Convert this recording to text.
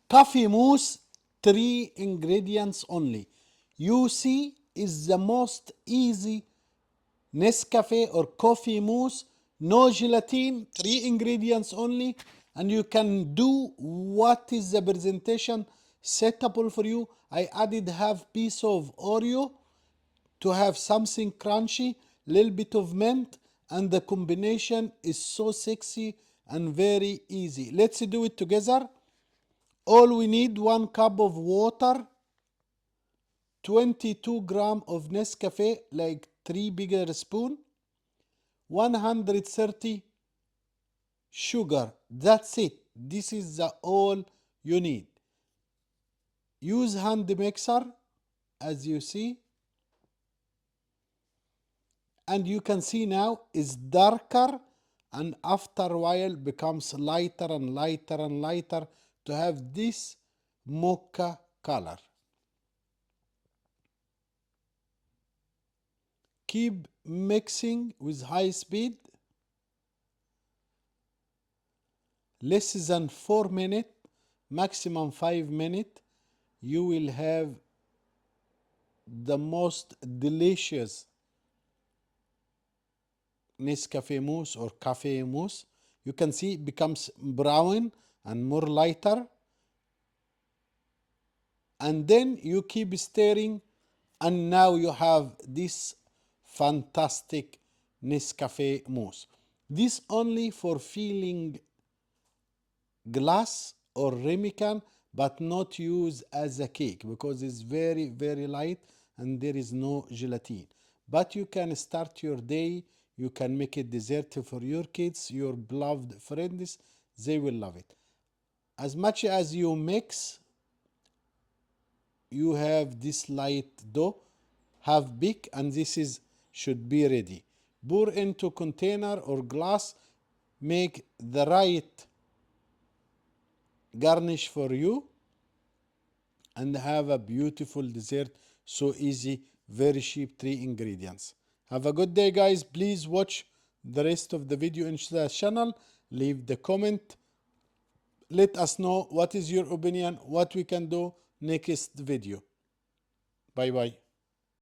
Coffee mousse, 3 ingredients only. You see, is the most easy Nescafe or coffee mousse, no gelatin, 3 ingredients only, and you can do what is the presentation setable for you. I added half piece of Oreo to have something crunchy, little bit of mint, and the combination is so sexy and very easy. Let's do it together. All we need, 1 cup of water, 22 gram of Nescafe, like 3 bigger spoon, 130 sugar. That's it. This is the all you need. Use hand mixer, as you see, and you can see now is darker, and after a while becomes lighter and lighter and lighter to have this mocha color. Keep mixing with high speed, less than 4 minutes, maximum 5 minutes. You will have the most delicious Nescafe mousse or cafe mousse. You can see it becomes brown and more lighter. And then you keep stirring, and now you have this fantastic Nescafe mousse. This only for filling glass or ramekin, but not used as a cake because it's very, very light and there is no gelatin. But you can start your day, you can make a dessert for your kids, your beloved friends, they will love it. As much as you mix, you have this light dough, half big, and this is should be ready. Pour into container or glass, make the right garnish for you, and have a beautiful dessert. So easy, very cheap, 3 ingredients. Have a good day, guys. Please watch the rest of the video in the channel. Leave the comment. Let us know what is your opinion, what we can do next video. Bye bye.